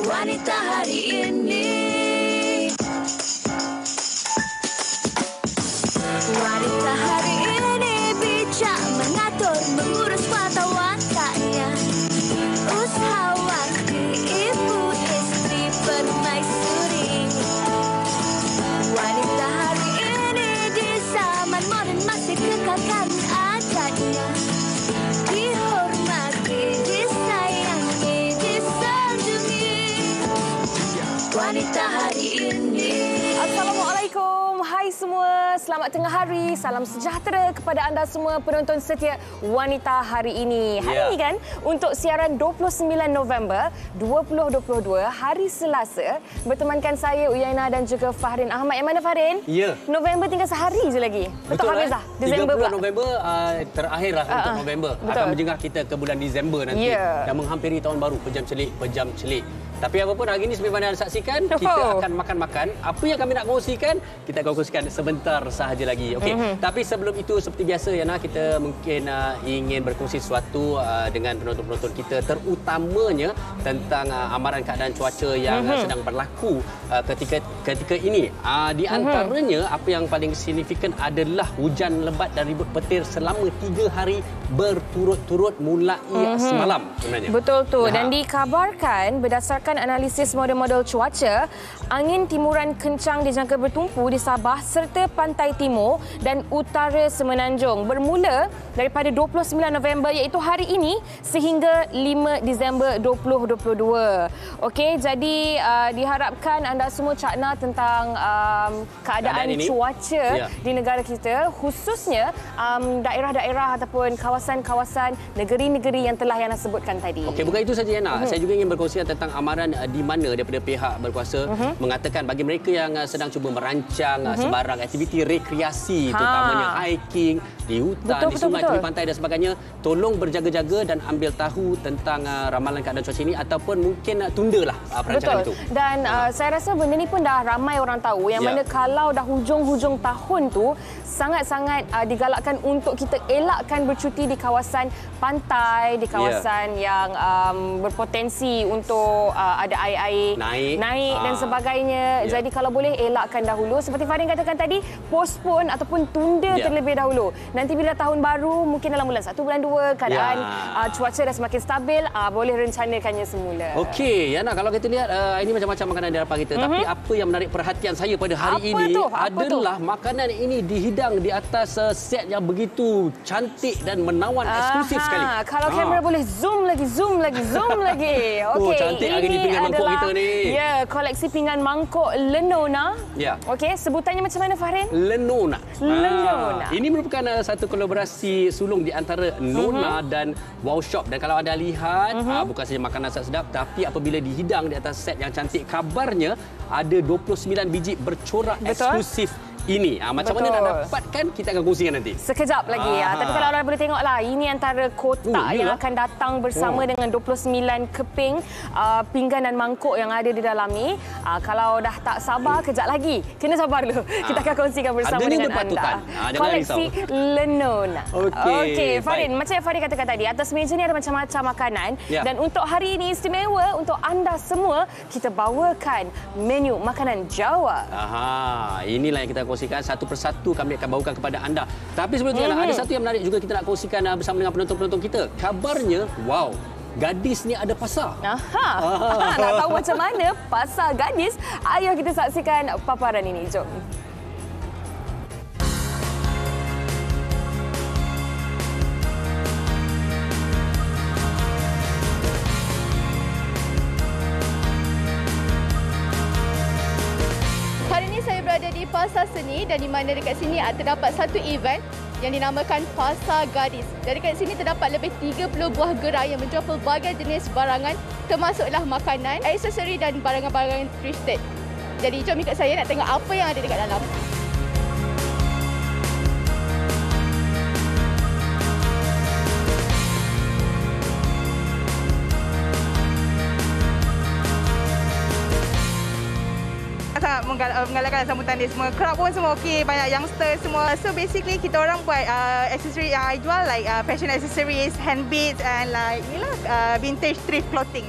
Wanita hari ini. Wanita hari ini bijak mengatur, mengurus mata wataknya. Usahawati, ibu, istri, permaisuri. Wanita hari ini di zaman modern masih kekalkan adatnya. Dihormati, disayangi, disanjungi. Wanita hari ini. Assalamualaikum. Hai semua, selamat tengah hari. Salam sejahtera kepada anda semua penonton setia Wanita hari ini. Hari ini kan untuk siaran 29 November 2022 hari Selasa, bertemankan saya Uyaina dan juga Fahrin Ahmad. Yang mana Fahrin? Ya. November tinggal sehari je lagi. Betul Hafizah? Disember 30 November terakhirlah untuk November. Betul. Akan menjengah kita ke bulan Disember nanti. Dan menghampiri tahun baru, pejam celik. Tapi apapun hari ini seperti mana anda saksikan, kita akan makan-makan. Apa yang kami nak kongsikan, kita akan kongsikan sebentar sahaja lagi. Okey. Tapi sebelum itu seperti biasa Yana, kita mungkin ingin berkongsi sesuatu dengan penonton-penonton kita, terutamanya tentang amaran keadaan cuaca yang sedang berlaku ketika ini. Di antaranya apa yang paling signifikan adalah hujan lebat dan ribut petir selama 3 hari berturut-turut mulai semalam sebenarnya. Betul tu. Dan dikabarkan berdasarkan analisis model-model cuaca, angin timuran kencang dijangka bertumpu di Sabah serta pantai timur dan utara Semenanjung bermula daripada 29 November iaitu hari ini sehingga 5 Disember 2022. Okey, jadi diharapkan anda semua cakna tentang keadaan cuaca di negara kita, khususnya daerah-daerah ataupun kawasan-kawasan negeri-negeri yang telah Yana sebutkan tadi. Okey, bukan itu saja Yana. Saya juga ingin berkongsi tentang amaran di mana daripada pihak berkuasa mengatakan bagi mereka yang sedang cuba merancang sebarang aktiviti rekreasi, terutamanya hiking di hutan, di sungai, tepi pantai dan sebagainya, tolong berjaga-jaga dan ambil tahu tentang ramalan keadaan cuaca ini ataupun mungkin tundalah perancangan itu. Dan saya rasa benda ni pun dah ramai orang tahu yang mana kalau dah hujung-hujung tahun tu sangat-sangat digalakkan untuk kita elakkan bercuti di kawasan pantai, di kawasan yang berpotensi untuk ada air-air naik dan sebagainya. Jadi kalau boleh elakkan dahulu. Seperti Fahrin katakan tadi, postpone ataupun tunda terlebih dahulu. Nanti bila tahun baru, mungkin dalam bulan 1, bulan 2, keadaan cuaca dah semakin stabil, boleh rencanakannya semula. Okey, Yana, kalau kita lihat ini macam-macam makanan di hadapan kita. Tapi apa yang menarik perhatian saya pada hari ini adalah makanan ini dihidang di atas set yang begitu cantik dan menawan, eksklusif sekali. Kalau kamera boleh zoom lagi. Okey, cantik hari ni pinggan mangkuk kita ni. Ya, koleksi pinggan mangkuk Lenona. Okey, sebutannya macam mana Fahrin? Lenona. Ini merupakan satu kolaborasi sulung di antara Nona dan Wow Shop. Dan kalau anda lihat, bukan saja makanan sedap, tapi apabila dihidang di atas set yang cantik, kabarnya ada 29 biji bercorak eksklusif ini. Macam mana nak dapatkan, kita akan kongsikan nanti. Sekejap lagi. Tapi kalau anda boleh tengoklah, ini antara kotak yang akan datang bersama dengan 29 keping pinggan dan mangkuk yang ada di dalam ni. Kalau dah tak sabar, kejap lagi. Kena sabar dulu. Kita akan kongsikan bersama dengan anda. Koleksi Lenona. Okey, Fahrin, macam yang Fahrin katakan tadi, atas meja ni ada macam-macam makanan. Dan untuk hari ini istimewa untuk anda semua, kita bawakan menu makanan Jawa. Inilah yang kita kongsikan satu persatu, kami akan bawakan kepada anda. Tapi sebelum itu ada satu yang menarik juga kita nak kongsikan bersama dengan penonton-penonton kita. Kabarnya, Gadis ni ada pasar. Nak tahu macam mana pasar Gadis? Ayo kita saksikan paparan ini. Jom. Di Pasar Seni, dan di mana dekat sini terdapat satu event yang dinamakan Pasar Gadis. Dan dekat sini terdapat lebih 30 buah gerai yang menjual pelbagai jenis barangan, termasuklah makanan, aksesori dan barangan-barangan thrifted. Jadi jom ikut saya nak tengok apa yang ada dekat dalam. Menggalakkan sambutan dia semua. Crowd pun semua okey, banyak youngster semua. So basically kita orang buat accessory yang I jual like fashion accessories, handbags and like inilah vintage thrift clothing.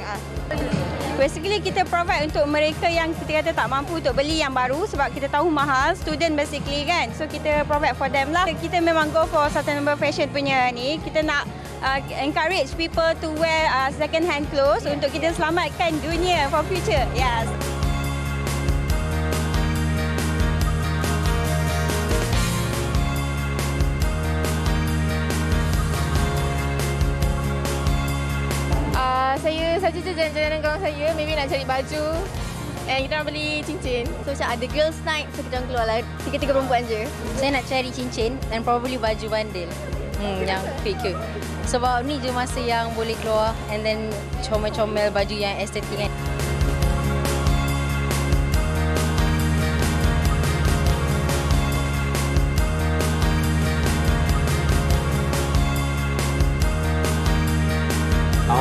Basically kita provide untuk mereka yang kita kata tak mampu untuk beli yang baru sebab kita tahu mahal, student basically kan. So kita provide for them lah. Kita memang go for sustainable fashion punya ni. Kita nak encourage people to wear second hand clothes untuk kita selamatkan dunia for future. Yes. Saya saja je jalan-jalan dengan kawan saya, maybe nak cari baju and kita nak beli cincin. So macam ada girls night, so kita orang keluar lah, 3 perempuan je. Saya nak cari cincin dan probably baju bandel. Yang cute. Sebab ni je masa yang boleh keluar and then comel-comel baju yang estetik kan.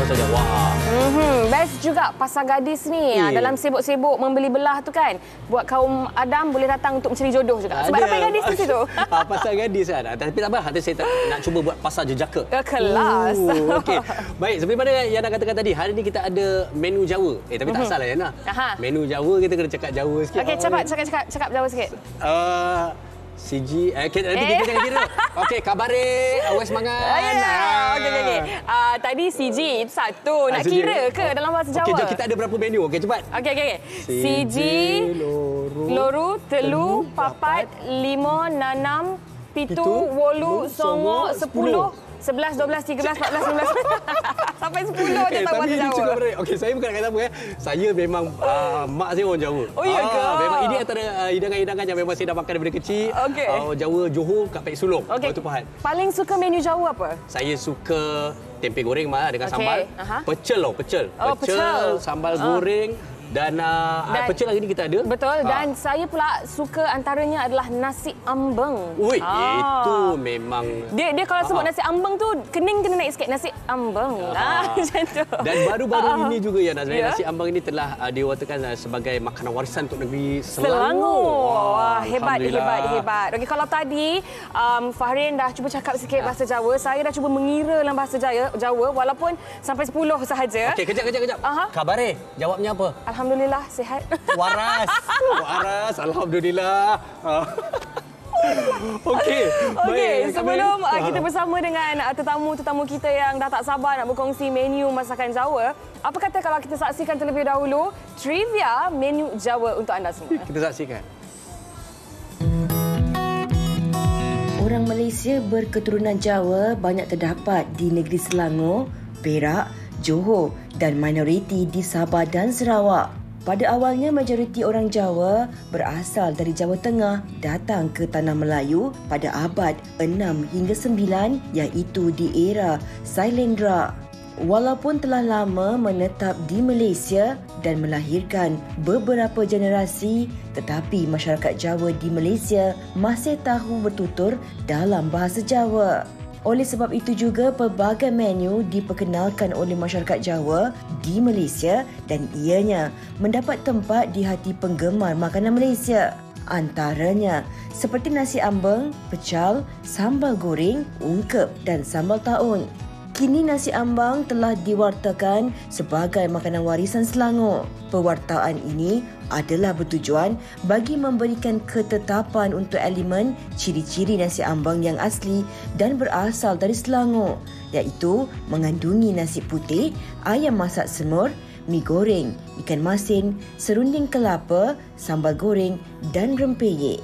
Saja. Wah. Best juga Pasar Gadis ni. Dalam sibuk-sibuk membeli belah tu kan. Buat kaum Adam boleh datang untuk mencari jodoh juga. Sebab dapat gadis di situ. Pasar Gadis kan. Tapi tak apa, nanti saya nak cuba buat pasar jejaka. Kelas. Okey. Baik, seperti mana yang nak katakan tadi, hari ni kita ada menu Jawa. Tapi tak salah Yana. Menu Jawa kita kena cakap Jawa sikit. Okey, cepat cakap Jawa sikit. CG, nanti kita jangan kira. Okey, kabare, awal semangat. Okey. Tadi CG itu satu. Nak CG. kira ke dalam bahasa Jawa? Okey, jom kita ada berapa menu. Okey, cepat. Okey. CG, loru, telu, papat, lima, nanam, pitu, wolu, songo, 10. 11, 12, 13, 14, 15 sampai 10 je tahu bahasa Jawa. Okey, saya bukan nak kata apa Saya memang mak saya orang Jawa. Oh ya ke? Memang ini antara hidangan-hidangan yang memang saya dah makan daripada kecil. Okey. Jawa Johor kat Pek Sulong. Okey. Itu Pahal. Paling suka menu Jawa apa? Saya suka tempe goreng dengan sambal. Pecel. Pecel. Sambal goreng. Dan pecel hari ni kita ada. Betul. Dan saya pula suka antaranya adalah nasi ambeng. Ui, itu memang... Dia kalau sebut nasi ambeng tu, kening kena naik sikit. Nasi ambeng. Macam tu. Dan baru-baru ini juga ya Nazmi, nasi ambeng ini telah diwatakan sebagai makanan warisan untuk negeri Selangor. Wah, hebat. Okey, kalau tadi Fahrin dah cuba cakap sikit bahasa Jawa, saya dah cuba mengira dalam bahasa Jawa walaupun sampai 10 sahaja. Okey, kejap. Kabare, jawabnya apa? Alhamdulillah, sihat. Waras. Alhamdulillah. Okey. Sebelum kita bersama dengan tetamu-tetamu kita yang dah tak sabar nak berkongsi menu masakan Jawa, apa kata kalau kita saksikan terlebih dahulu trivia menu Jawa untuk anda semua? Kita saksikan. Orang Malaysia berketurunan Jawa banyak terdapat di negeri Selangor, Perak, Johor dan minoriti di Sabah dan Sarawak. Pada awalnya, majoriti orang Jawa berasal dari Jawa Tengah datang ke Tanah Melayu pada abad 6 hingga 9 iaitu di era Sailendra. Walaupun telah lama menetap di Malaysia dan melahirkan beberapa generasi, tetapi masyarakat Jawa di Malaysia masih tahu bertutur dalam bahasa Jawa. Oleh sebab itu juga pelbagai menu diperkenalkan oleh masyarakat Jawa di Malaysia dan ianya mendapat tempat di hati penggemar makanan Malaysia. Antaranya seperti nasi ambeng, pecal, sambal goreng, ungkep dan sambal taun. Kini nasi ambang telah diwartakan sebagai makanan warisan Selangor. Pewartaan ini adalah bertujuan bagi memberikan ketetapan untuk elemen ciri-ciri nasi ambang yang asli dan berasal dari Selangor, iaitu mengandungi nasi putih, ayam masak semur, mi goreng, ikan masin, serunding kelapa, sambal goreng dan rempeyek.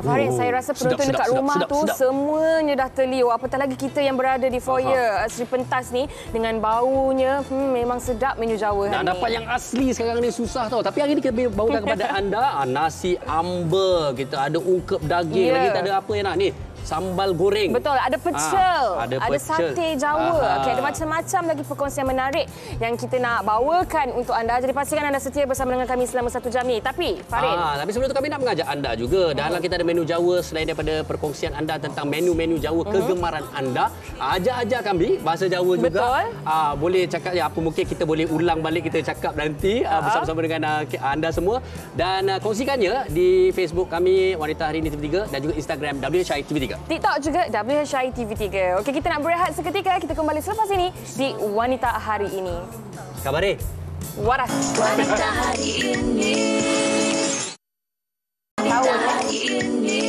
Farid, saya rasa penonton dekat rumah tu semuanya dah terliur. Apatah lagi kita yang berada di foyer Sri Pentas ni dengan baunya memang sedap menu Jawa hari ni. Nak dapat yang asli sekarang ni susah tau. Tapi hari ni kita bawakan kepada anda nasi ambeng. Kita ada ungkep daging. Lagi kita ada apa yang nak ni? Sambal goreng. Betul, ada pecel, ada pecel. sate Jawa. Okey, ada macam-macam lagi perkongsian menarik yang kita nak bawakan untuk anda. Jadi pastikan anda setia bersama dengan kami selama 1 jam ni. Tapi Farid, tapi sebelum tu kami nak mengajak anda juga. Dalam kita ada menu Jawa, selain daripada perkongsian anda tentang menu-menu Jawa kegemaran anda, ajak-ajak kami bahasa Jawa juga. Betul. Boleh cakap apa mungkin kita boleh ulang balik kita cakap nanti bersama-sama dengan anda semua, dan kongsikannya di Facebook kami Wanita Hari Ini TV3 dan juga Instagram WHI TV3. TikTok juga WHI TV3. Okey, kita nak berehat seketika. Kita kembali selepas ini di Wanita Hari Ini. Kabar Waras. Wanita hari ini. Wanita hari ini.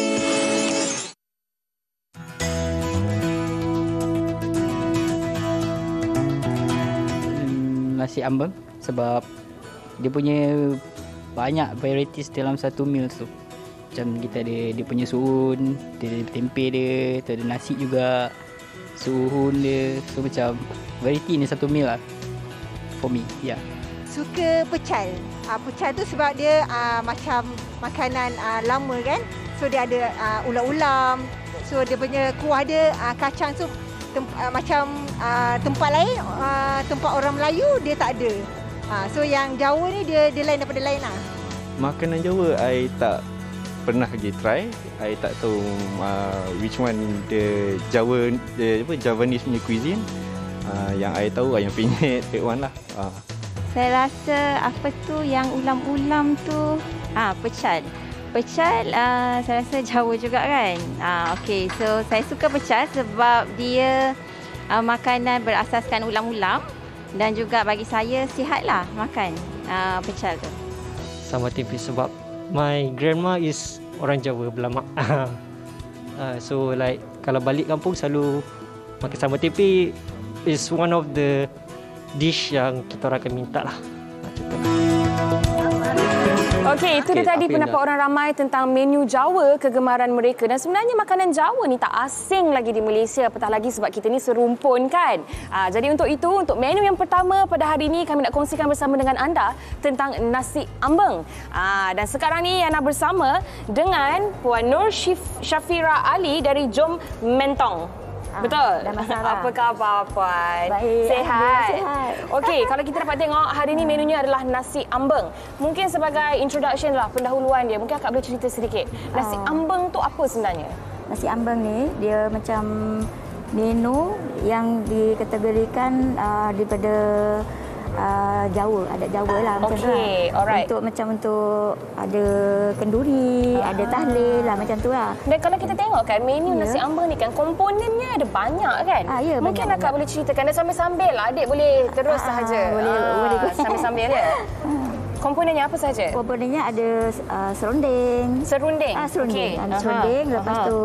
Nasi ambeng sebab dia punya banyak varieties dalam satu meal tu. Macam kita ada dia punya suhun, dia ada tempe dia, ada nasi juga, suhun dia. So macam variety ni satu meal lah for me. Ya. Yeah. Suka pecel. Pecel tu sebab dia macam makanan lama kan. So dia ada ulam-ulam. So dia punya kuah dia kacang tu macam tempat lain, tempat orang Melayu dia tak ada. So yang Jawa ni dia lain daripada lain lah. Makanan Jawa I tak pernah pergi try. I tak tahu which one the Javanese punya cuisine. Yang I tahu ayam penyet, that one lah. Saya rasa apa tu yang ulam-ulam tu, pecel. Pecel saya rasa Jawa juga kan. Okey, so saya suka pecel sebab dia makanan berasaskan ulam-ulam dan juga bagi saya sihatlah makan pecel tu. Sambal tempe sebab my grandma is orang Jawa berlamak. So like kalau balik kampung selalu makan sambal tempe is one of the dish yang kita orang akan minta lah. Okey, itu dia tadi pendapat orang ramai tentang menu Jawa kegemaran mereka. Dan sebenarnya makanan Jawa ni tak asing lagi di Malaysia, apatah lagi sebab kita ni serumpun kan. Jadi untuk itu, untuk menu yang pertama pada hari ini kami nak kongsikan bersama dengan anda tentang nasi ambeng. Dan sekarang ni Yana bersama dengan Puan Nur Syafira Ali dari Jom Mentong. Betul? Apa khabar Puan? Baik. Sihat? Okey, kalau kita dapat tengok hari ini menunya adalah nasi ambeng. Mungkin sebagai introduction lah, pendahuluan dia, mungkin akak boleh cerita sedikit. Nasi ambeng tu apa sebenarnya? Nasi ambeng ni dia macam menu yang dikategorikan daripada Jawa, adat Jawa lah macam tu lah. Alright. Untuk ada kenduri, ada tahlil lah macam tu lah. Dan kalau kita tengok kan menu nasi ambeng ni kan komponennya ada banyak kan? Ya, mungkin banyak, akak boleh ceritakan dan sambil-sambil lah adik boleh terus sahaja. Boleh. Sambil-sambil ya. Komponennya apa saja? Komponennya ada serunding. Serunding? Serunding. Okay. Ada serunding, lepas tu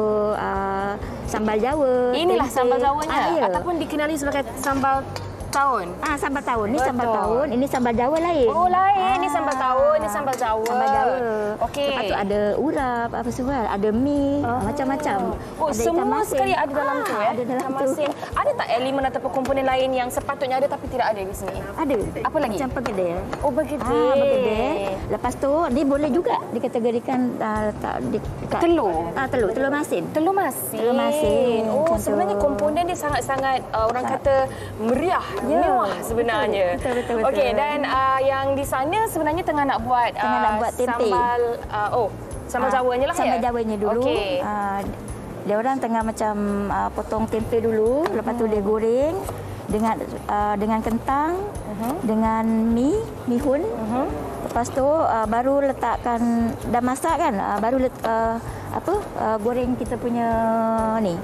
sambal Jawa. Inilah tempe. sambal Jawanya? Ya. Ataupun dikenali sebagai sambal tahun? Sambal tahun. Ni sambal tahun. Ini sambal Jawa lain. Oh, lain. Ini sambal tahun. Ini sambal Jawa. Sambal Jawa. Okey. Lepas tu ada urap, apa semua. Ada mi, macam-macam. Oh, ada semua sekali ada dalam tu ya? Ada dalam ikan tu. masin. Ada tak elemen ataupun komponen lain yang sepatutnya ada tapi tidak ada di sini? Ada. Apa lagi? Macam pergedil. Oh, bergedil. Bergedil. Lepas tu, dia boleh juga dikategorikan telur. Telur masin. Telur masin. Telur masin. Oh, sebenarnya komponen dia sangat-sangat orang kata meriah, mewah sebenarnya. Betul. Okey, dan yang di sana sebenarnya tengah nak buat tempe. Sambal Jawanya lah ya. Sambal Jawanya dulu. Okey. Dia orang tengah macam potong tempe dulu, lepas tu dia goreng dengan kentang, dengan mihun. Lepas tu baru letakkan dah masak kan, baru goreng kita punya ni.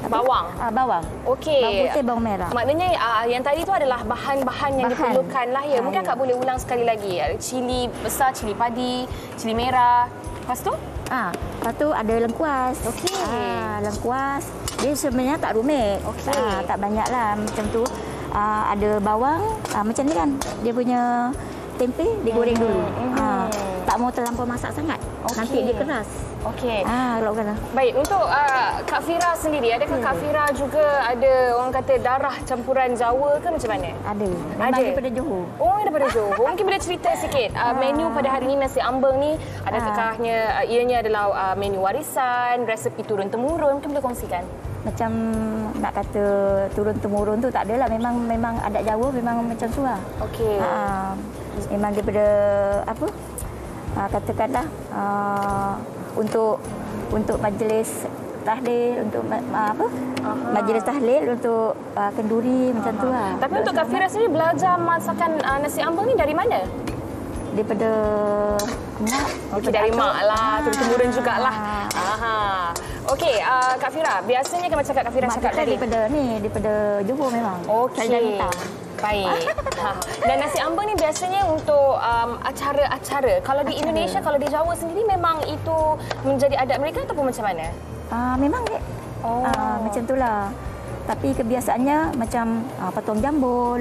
Bawang. Bawang. Okey. Bawang putih, bawang merah. Maknanya yang tadi tu adalah bahan-bahan yang diperlukan lah ya. Mungkin akak boleh ulang sekali lagi. Cili besar, cili padi, cili merah. Lepas tu? Lepas tu ada lengkuas. Okey. Lengkuas. Dia sebenarnya tak rumit. Okey. Tak banyak lah macam tu. Ada bawang. Macam ni kan. Dia punya tempe digoreng dulu. Tak mau terlampau masak sangat. Nanti dia keras. Okey. Kalau baik, untuk Kak Fira sendiri, adakah Kak Fira juga ada orang kata darah campuran Jawa ke macam mana? Ada. Memang daripada Johor. Oh, daripada Johor. Mungkin boleh cerita sikit menu pada hari ini nasi ambeng ni, adakahnya ianya adalah menu warisan, resepi turun temurun, mungkin boleh kongsikan? Macam nak kata turun temurun tu tak adalah, memang adat Jawa memang macam tu lah. Okey. Memang daripada katakanlah untuk majlis tahlil, untuk majlis tahlil, untuk kenduri macam tu lah. Tapi untuk Kak Fira sendiri belajar masakan nasi ambeng ni dari mana? Daripada mak. Okey, dari mak lah, turun-temurun jugalah. Okey, Kak Fira, biasanya kan macam Kak Fira cakap tadi. Daripada Johor memang. Okey. Baik. Dan nasi ambeng ni biasanya untuk acara-acara. Kalau di Indonesia, kalau di Jawa sendiri memang itu menjadi adat mereka ataupun macam mana? Memang macam itulah. Tapi kebiasaannya macam potong jambul.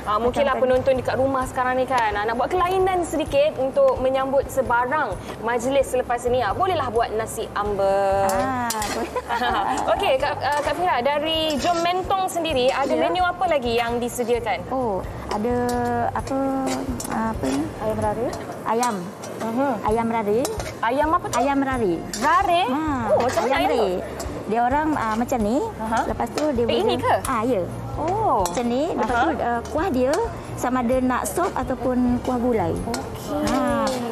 Mungkinlah penonton dekat rumah sekarang ni kan nak buat kelainan sedikit untuk menyambut sebarang majlis selepas ini. Bolehlah buat nasi ambeng. Okey, Kak Fira, dari Jom Mentong sendiri ada menu apa lagi yang disediakan? Ada apa ni? Ayam rari. Ayam rari. Ayam apa tu? Ayam rari. Rari? Macam mana ayam tu? Dia orang macam ni. Lepas tu dia ini ke? Ya. Macam ni. Lepas tu kuah dia sama ada nak sop ataupun kuah gulai.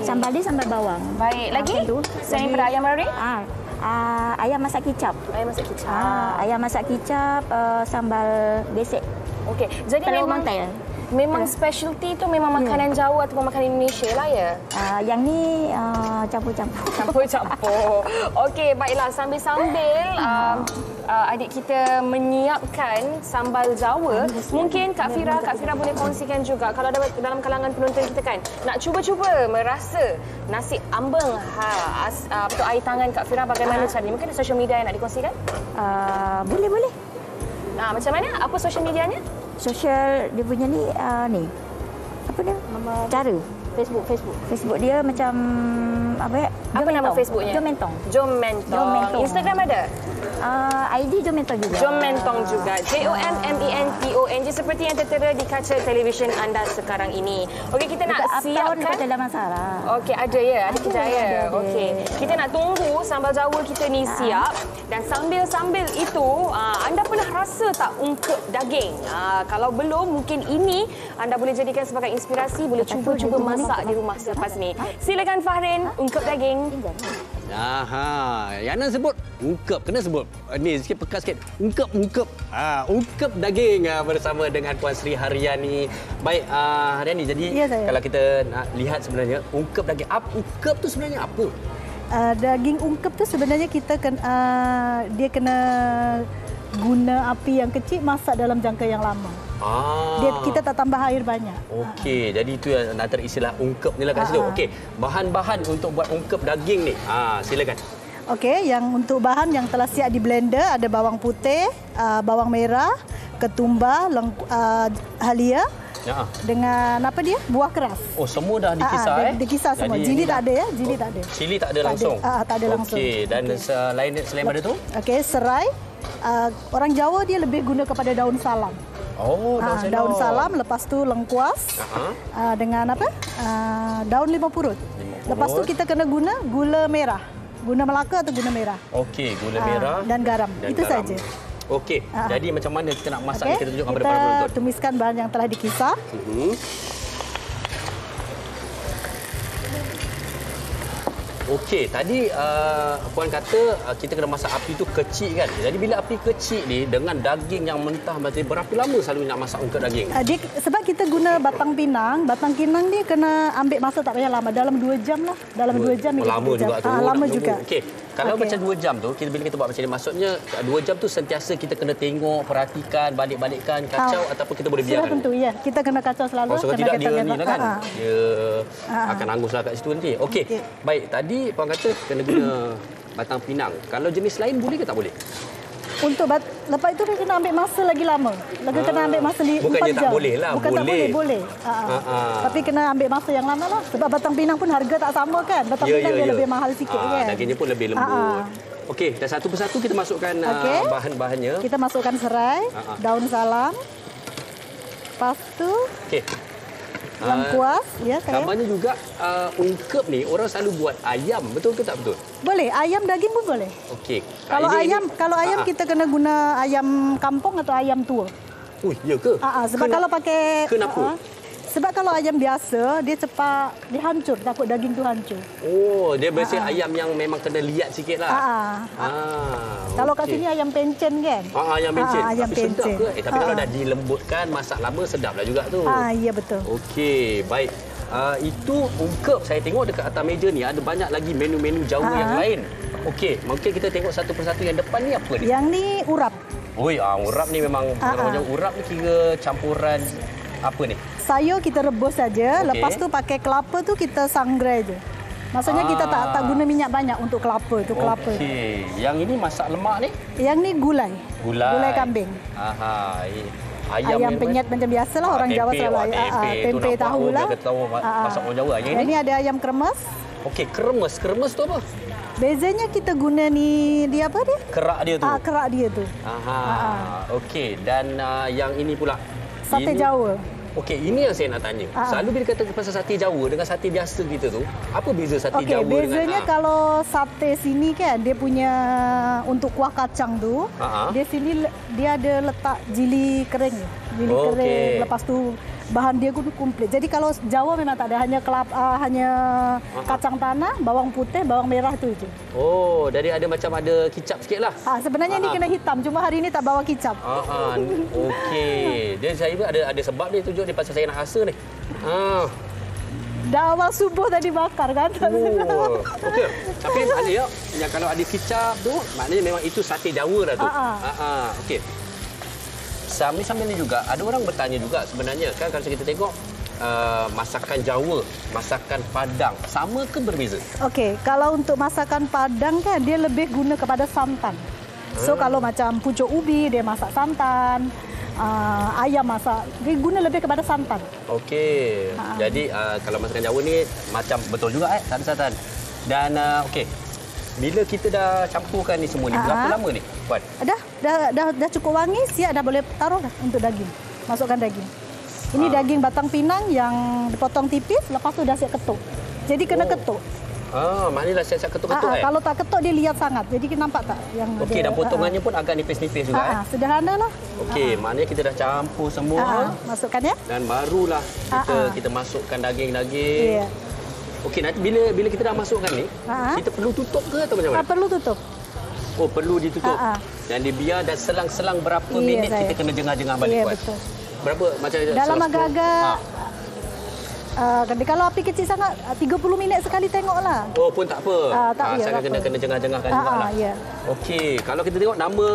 Sambal dia sambal bawang. Baik. Lagi? Selain daripada ayam rari? Ayam masak kicap. Ayam masak kicap. Ayam masak kicap, sambal besek. Okey. Jadi memang specialty tu memang makanan Jawa ataupun makanan Indonesia lah ya? Yang ni campur-campur. Campur-campur. Okey, baiklah. Sambil-sambil adik kita menyiapkan sambal Jawa, mungkin Kak Fira boleh kongsikan juga kalau dalam kalangan penonton kita kan nak cuba-cuba merasa nasi ambeng air tangan Kak Fira bagaimana caranya? Mungkin ada social media yang nak dikongsikan? Boleh. Macam mana? Apa social medianya? Sosial dia punya ni apa dia? Cara Facebook dia macam apa ya? Apa nama Facebooknya? Jom Mentong. Instagram ada? ID Jom Mentong juga. Jom Mentong juga. JOMMENTONG seperti yang tertera di kaca televisyen anda sekarang ini. Okey, kita nak siapkan. Ada dalam Sarah. Okey, ada ya. Ada kejaya. Okey. Kita nak tunggu sambal Jawa kita ni siap dan sambil itu anda pernah rasa tak ungkep daging? Kalau belum, mungkin ini anda boleh jadikan sebagai inspirasi, boleh cuba masak di rumah selepas ni. Silakan Fahrin, ungkep daging. Yana sebut ungkep, kena sebut ni sikit pekat sikit. Ungkep. Ungkep daging bersama dengan Puan Sri Haryani. Baik, Haryani, jadi kalau kita nak lihat sebenarnya ungkep daging, ungkep tu sebenarnya apa? Daging ungkep tu sebenarnya kita dia kena guna api yang kecil, masak dalam jangka yang lama. Kita tak tambah air banyak. Okey, jadi itu yang antara istilah ungkep ni lah kat situ. Okey, bahan-bahan untuk buat ungkep daging ni. Silakan. Okey, yang untuk bahan yang telah siap di blender ada bawang putih, bawang merah, ketumbar, halia. Dengan apa dia? Buah keras. Semua dah dikisar dikisar semua. Jili tak ada ya? Jili tak ada. Cili tak ada langsung. Tak ada langsung. Okey, dan selain daripada tu? Okey, serai. Orang Jawa dia lebih guna kepada daun salam. Daun salam, lepas tu lengkuas dengan apa? Daun limau purut. Lepas tu kita kena guna gula merah. Gula Melaka atau gula merah. Okey, gula merah dan garam. Itu saja. Okey, jadi macam mana kita nak masak ni, kita tunjukkan kepada para penonton. Kita tumiskan bahan yang telah dikisar. Okey, tadi Puan kata kita kena masak api tu kecil kan. Jadi bila api kecil ni dengan daging yang mentah, berapa lama selalu nak masak ungkep daging? Sebab kita guna batang pinang dia kena ambil masa tak payah lama, dalam 2 jam lah. Dalam 2 jam. Lama juga tu. Lama juga. Okey. Kalau macam 2 jam tu, bila kita buat macam ni, maksudnya 2 jam tu sentiasa kita kena tengok, perhatikan, balik-balikkan, kacau ataupun kita boleh biarkan? Sudah tentu, ya. Kita kena kacau selalu. Kalau tidak dia ni lah kan. Dia akan anguslah kat situ nanti. Okey. Baik, tadi Puan kata kena guna batang pinang. Kalau jenis lain boleh ke tak boleh? Untuk lepas itu dia kena ambil masa lagi lama. Kena ambil masa 4 jam. Bukannya tak boleh lah. Bukan tak boleh. Tapi kena ambil masa yang lama lah. Sebab batang pinang pun harga tak sama kan. Batang pinang dia lebih mahal sikit kan. Dagingnya pun lebih lembut. Okey, dan satu persatu kita masukkan bahan-bahannya. Kita masukkan serai, daun salam. Lepas tu lengkuas, gambarnya juga ungkep ni orang selalu buat ayam, betul ke tak betul? Boleh, ayam daging pun boleh. Okey. Kalau ayam kita kena guna ayam kampung atau ayam tua. Ya ke? Sebab kalau pakai kenapa? Sebab kalau ayam biasa dia cepat hancur, takut daging tu hancur. Dia biasa ayam yang memang kena liat sikitlah. Kalau kat sini ayam pencen kan? Ayam pencen. Ayam pencen. Sedap ke? Tapi kalau dah dilembutkan, masak lama, sedaplah juga tu. Ya betul. Okey, baik. Itu ungkep. Saya tengok dekat atas meja ni ada banyak lagi menu-menu Jawa yang lain. Okey, mungkin kita tengok satu persatu. Yang depan ni apa ni? Yang ni urap. Oi, urap ni memang orang urap ni kira campuran apa ni? Sayur kita rebus saja, lepas tu pakai kelapa tu kita sangrai je. Maksudnya kita tak guna minyak banyak untuk kelapa tu, kelapa. Okey. Yang ini masak lemak ni? Yang ni gulai. Gulai kambing. Aha. Ayam penyet macam biasalah orang Jawa selalu. Tempe tahu lah. Masak orang Jawa. Yang ini ada ayam kremes. Okey, kremes. Kremes tu apa? Bezanya kita guna ni, dia apa dia? Kerak dia tu. Kerak dia tu. Okey, dan yang ini pula. Sate Jawa. Okey, ini yang saya nak tanya. Selalu bila kata pasal sate Jawa dengan sate biasa kita tu, apa beza sate Jawa dengan... bezanya kalau sate sini kan, dia punya untuk kuah kacang tu, dia sini dia ada letak jili kering. Jili kering, lepas tu bahan dia pun komplit. Jadi kalau Jawa memang tak ada, hanya hanya kacang tanah, bawang putih, bawang merah tu je. Oh, jadi ada macam ada kicap sikitlah. Sebenarnya ni kena hitam, cuma hari ni tak bawa kicap. Okey. Dia saya ada sebab dia tunjuk dia pasal saya nak rasa ni. Dah awal subuh tadi bakar kan. Okey. Tapi maknanya yang kalau ada kicap tu, maknanya memang itu sate Jawa dah tu. Okey. Sambil ni juga, ada orang bertanya juga sebenarnya kan kalau kita tengok masakan Jawa, masakan Padang, sama ke berbeza? Okey, kalau untuk masakan Padang kan dia lebih guna kepada santan. So kalau macam pucuk ubi dia masak santan, ayam masak, dia guna lebih kepada santan. Okey. Jadi kalau masakan Jawa ni macam betul juga tak ada santan. Dan okey. Bila kita dah campurkan ni semua ni, berapa lama ni, Puan? Dah cukup wangi, siap dah boleh taruh dah untuk daging. Masukkan daging. Ini daging batang pinang yang dipotong tipis, lepas tu dah siap ketuk. Jadi kena ketuk. Maknanya dah siap ketuk-ketuk Kalau tak ketuk dia liat sangat. Jadi nampak tak? Okey, dan potongannya pun agak nipis-nipis juga. Sederhana lah. Okey, maknanya kita dah campur semua. Masukkan ya. Dan barulah kita masukkan daging-daging. Okey, nanti bila kita dah masukkan ni, kita perlu tutup ke atau macam mana? Perlu tutup. Oh, perlu ditutup. Dan dibiar dan selang-selang berapa minit kita kena jengah-jengah balik, Puan? Betul. Berapa macam dalam agak-agak kalau api kecil sangat 30 minit sekali tengoklah. Oh, pun tak apa. Sangat kena jengah-jengahkan jugalah. Okey, kalau kita tengok nama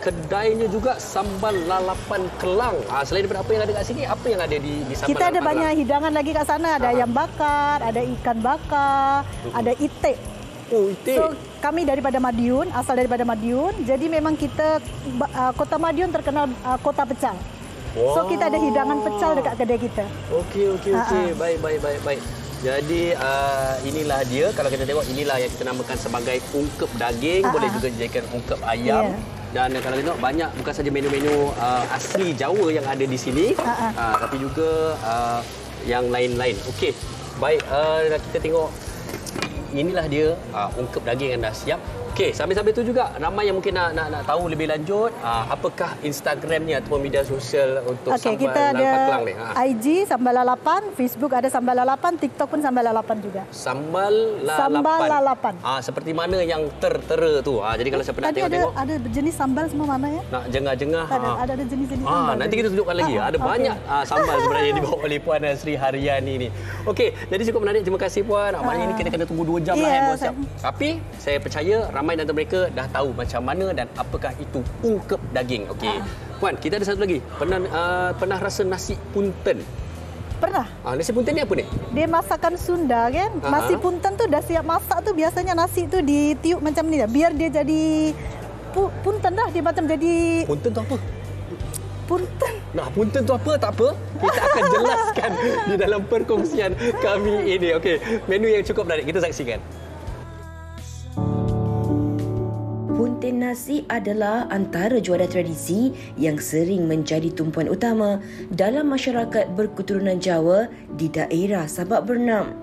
kedainya juga Sambal Lalapan Kelang. Selain daripada apa yang ada kat sini, apa yang ada di Sambal Kita ada Lalapan banyak Kelang? hidangan lagi kat sana. Ada ayam bakar, ada ikan bakar, ada itik. Oh, itik. So, kami daripada Madiun, asal daripada Madiun. Jadi memang kita, Kota Madiun terkenal kota pecel. Wow. So, kita ada hidangan pecel dekat kedai kita. Okey. Baik. Jadi, inilah dia. Kalau kita tengok, inilah yang kita namakan sebagai ungkep daging. Boleh juga dijadikan ungkep ayam. Dan kalau kita tengok, banyak bukan saja menu-menu asli Jawa yang ada di sini. Tapi juga yang lain-lain. Okey. Baik, kita tengok. Inilah dia ungkep daging yang dah siap. Okey, sambil-sambil tu juga ramai yang mungkin nak tahu lebih lanjut apakah Instagramnya ataupun media sosial untuk Sambal Lalapan Kelang ni. IG Sambal Lalapan, Facebook ada Sambal Lalapan, TikTok pun Sambal Lalapan juga. Sambal Lalapan. Seperti mana yang tertera tu. Jadi kalau siapa nak tengok-tengok. Ada jenis sambal semua mana ya? Nak jengah-jengah. Ada jenis-jenis sambal. Nanti kita tunjukkan lagi. Ada banyak sambal sebenarnya yang dibawa oleh Puan Sri Haryani ni. Okey, jadi cukup menarik. Terima kasih Puan. Maknanya ini kita kena tunggu 2 jam lah buat siap. Tapi saya percaya ramai antara mereka dah tahu macam mana dan apakah itu ungkep daging. Okey. Puan, kita ada satu lagi. Pernah rasa nasi punten? Pernah. Nasi punten ni apa ni? Dia masakan Sunda kan. Nasi punten tu dah siap masak tu biasanya nasi tu ditiup macam ni dah. Biar dia jadi punten dah. Dia macam jadi... Punten tu apa? Punten. Punten tu apa? Tak apa. Kita akan jelaskan di dalam perkongsian kami ini. Okey. Menu yang cukup menarik. Kita saksikan. Punten nasi adalah antara juadah tradisi yang sering menjadi tumpuan utama dalam masyarakat berketurunan Jawa di daerah Sabak Bernam.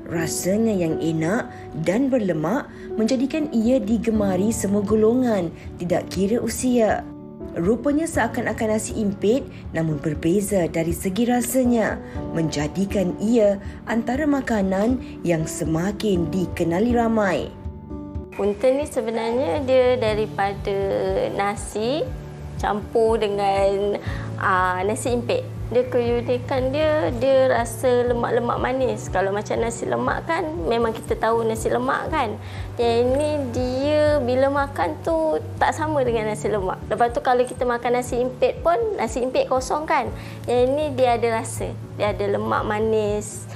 Rasanya yang enak dan berlemak menjadikan ia digemari semua golongan, tidak kira usia. Rupanya seakan-akan nasi impit namun berbeza dari segi rasanya, menjadikan ia antara makanan yang semakin dikenali ramai. Punten ni sebenarnya dia daripada nasi campur dengan nasi impit. Dia keunikan dia rasa lemak-lemak manis. Kalau macam nasi lemak kan, memang kita tahu nasi lemak kan. Yang ini dia bila makan tu tak sama dengan nasi lemak. Lepas tu kalau kita makan nasi impit pun, nasi impit kosong kan. Yang ini dia ada rasa. Dia ada lemak manis,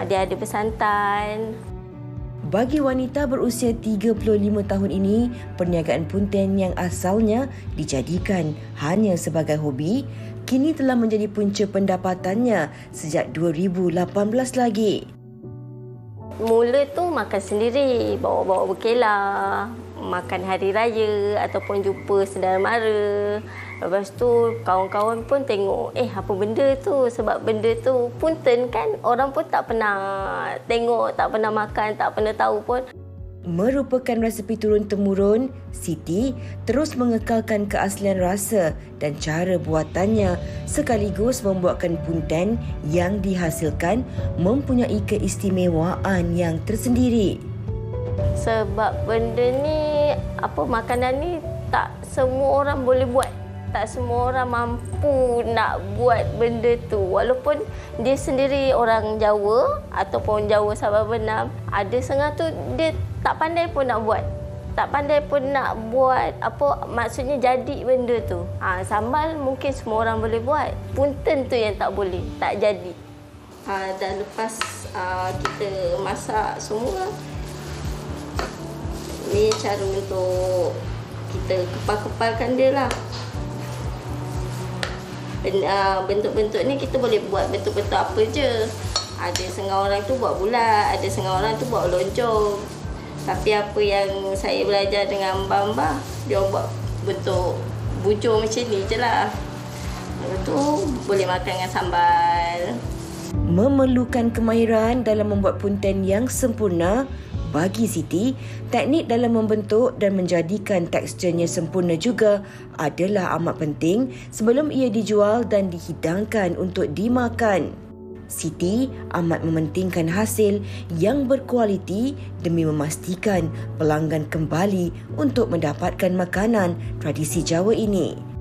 dia ada bersantan. Bagi wanita berusia 35 tahun ini, perniagaan punten yang asalnya dijadikan hanya sebagai hobi, kini telah menjadi punca pendapatannya sejak 2018 lagi. Mula tu makan sendiri, bawa-bawa berkelah, makan hari raya ataupun jumpa saudara mara. Lepas tu kawan-kawan pun tengok, apa benda tu? Sebab benda tu punten kan, orang pun tak pernah tengok, tak pernah makan, tak pernah tahu pun. Merupakan resepi turun-temurun, Siti terus mengekalkan keaslian rasa dan cara buatannya sekaligus membuatkan punten yang dihasilkan mempunyai keistimewaan yang tersendiri. Sebab benda ni, makanan ni tak semua orang boleh buat. Tak semua orang mampu nak buat benda tu. Walaupun dia sendiri orang Jawa ataupun Jawa Sabah Benam, ada setengah tu dia tak pandai pun nak buat. Tak pandai pun nak buat maksudnya jadi benda tu. Sambal mungkin semua orang boleh buat. Punten tu yang tak boleh, tak jadi. Dan lepas kita masak semua, ni cara untuk kita kepal-kepalkan dia lah. Bentuk-bentuk ni kita boleh buat bentuk-bentuk apa je. Ada setengah orang tu buat bulat, ada setengah orang tu buat lonjong. Tapi apa yang saya belajar dengan Mbak, dia buat bentuk bujur macam ni je lah. Lepas tu boleh makan dengan sambal. Memerlukan kemahiran dalam membuat punten yang sempurna. Bagi Siti, teknik dalam membentuk dan menjadikan teksturnya sempurna juga adalah amat penting sebelum ia dijual dan dihidangkan untuk dimakan. Siti amat mementingkan hasil yang berkualiti demi memastikan pelanggan kembali untuk mendapatkan makanan tradisi Jawa ini.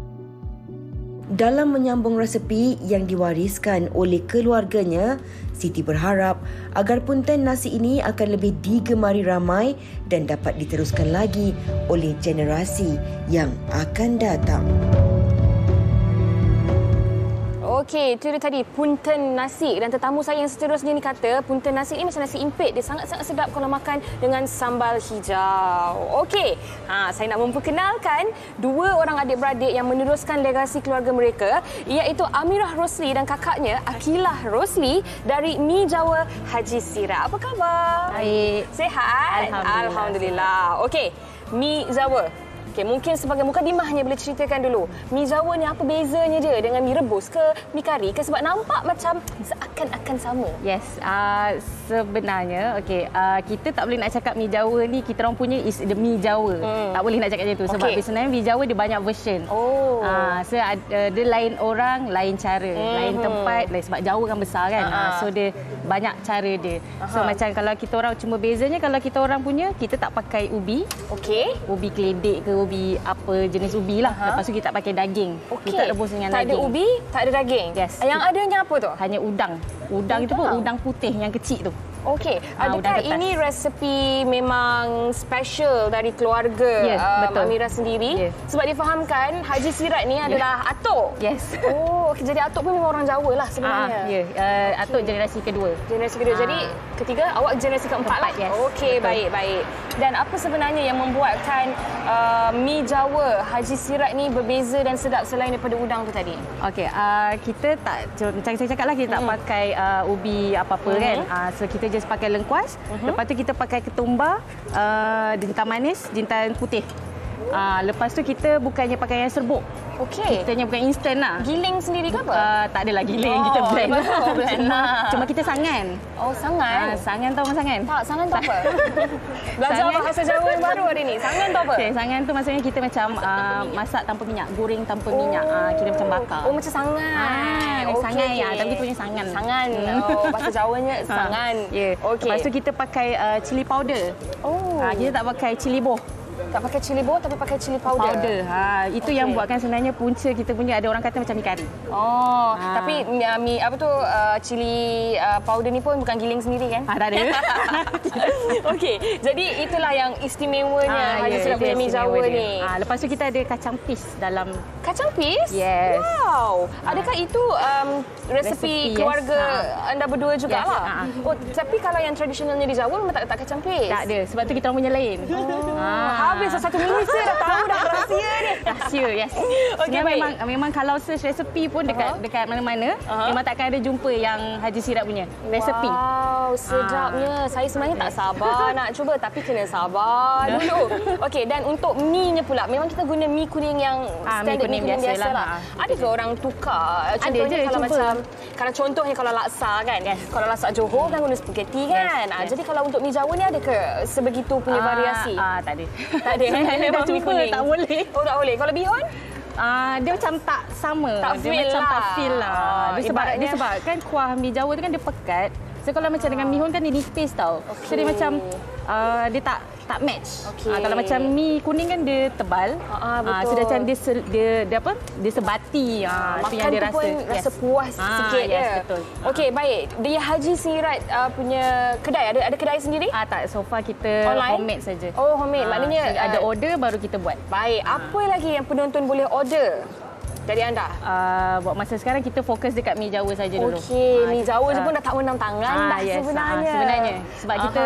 Dalam menyambung resepi yang diwariskan oleh keluarganya, Siti berharap agar punten nasi ini akan lebih digemari ramai dan dapat diteruskan lagi oleh generasi yang akan datang. Okey, itu dia tadi punten nasi. Dan tetamu saya yang seterusnya ni kata punten nasi ni macam nasi impit. Dia sangat-sangat sedap kalau makan dengan sambal hijau. Okey, saya nak memperkenalkan dua orang adik-beradik yang meneruskan legasi keluarga mereka, iaitu Amirah Rosli dan kakaknya Akilah Rosli dari Mi Jawa Haji Sirah. Apa khabar? Baik. Sihat? Alhamdulillah. Okey, Mi Jawa. Okey, mungkin sebagai mukadimahnya boleh ceritakan dulu. Mi Jawa ni apa bezanya dia dengan mi rebus ke mi kari ke, sebab nampak macam seakan-akan sama. Yes, sebenarnya kita tak boleh nak cakap mi Jawa ni kita orang punya is the mi Jawa. Tak boleh nak cakap macam tu sebab sebenarnya mi Jawa dia banyak version. So dia lain orang, lain cara, lain tempat, lain sebab Jawa kan besar kan. So dia banyak cara dia. So macam kalau kita orang cuma bezanya kalau kita orang punya kita tak pakai ubi. Ubi keledek ke ubi apa jenis ubi lah. Lepas tu kita tak pakai daging. Kita rebus dengan daging. Tak ada ubi, tak ada daging. Yes. Yang adanya apa tu? Hanya udang. Udang itu pun udang putih yang kecil tu. Okey, adakah ini resepi memang special dari keluarga Amirah sendiri? Sebab difahamkan Haji Sirat ni adalah atuk. Okay, jadi atuk pun memang orang Jawa lah sebenarnya. Atuk generasi kedua. Generasi kedua. Jadi ketiga, awak generasi keempat lah. Okey, baik-baik. Dan apa sebenarnya yang membuatkan mi Jawa Haji Sirat ni berbeza dan sedap selain daripada udang tu tadi? Okey, kita tak, macam saya cakap lah, kita tak pakai ubi apa-apa kan. So kita just pakai lengkuas. Lepas tu kita pakai ketumbar, jintan manis, jintan putih. Lepas tu kita bukannya pakai yang serbuk. Kitanya bukan instan lah. Giling sendiri ke apa? Tak adalah giling, kita blend. Cuma kita sangan. Sangan? Sangan tahu kan sangan? Tak, sangan tu apa? Belajar bahasa Jawa yang baru hari ni. Sangan tu apa? Sangan tu maksudnya kita macam masak tanpa minyak, goreng tanpa minyak. Kita macam bakar. Macam sangan. Sangan ya, tapi kita punya sangan. Sangan. Bahasa Jawanya sangan. Lepas tu kita pakai cili powder. Kita tak pakai cili boh. Tak pakai cili bawang tapi pakai cili powder. Itu yang buatkan sebenarnya punca kita punya, ada orang kata macam mi kari. Tapi mi apa tu cili powder ni pun bukan giling sendiri kan? Tak ada. Okey, jadi itulah yang istimewanya Haji Sirat punya mi Jawa ni. Lepas tu kita ada kacang pis dalam. Kacang pis? Yes. Wow. Adakah itu resepi keluarga anda berdua jugalah? Tapi kalau yang tradisionalnya di Jawa memang tak kacang pis. Tak ada, sebab tu kita orang punya lain. Habis satu minit saya dah tahu dah rahsia ni. Rahsia, yes. Okey, memang kalau search resepi pun dekat mana-mana, memang takkan ada jumpa yang Haji Sirat punya resepi. Wow, sedapnya. Saya sebenarnya tak sabar nak cuba tapi kena sabar dulu. Okey, dan untuk mi-nya pula, memang kita guna mi kuning yang standard mi kuning biasalah. Ada ke orang tukar? Contohnya kalau macam contohnya kalau laksa kan. Kalau laksa Johor kan guna spaghetti kan. Jadi kalau untuk mi Jawa ni ada ke sebegitu punya variasi? Tak ada. Tak ada. Dah cuba tak boleh. Oh, tak boleh. Kalau bihun? Dia macam tak sama. Dia macam tak feel lah. Dia sebab kan kuah mi Jawa tu kan dia pekat. So kalau macam dengan mihun kan dia nipis tau. So dia macam dia tak match. Kalau macam mi kuning kan dia tebal. Betul. So dia macam dia apa? Dia sebati. Itu yang dia rasa. Makan tu pun rasa puas sikit ya. Betul. Okey, baik. Dia Haji Sirat punya kedai ada kedai sendiri? Tak, so far kita online? Homemade saja. Oh, homemade. Maknanya ada order baru kita buat. Baik. Apa lagi yang penonton boleh order dari anda? Buat masa sekarang kita fokus dekat mi Jawa saja dulu. Okey, mi Jawa je pun dah tak menang tangan dah sebenarnya. Sebab kita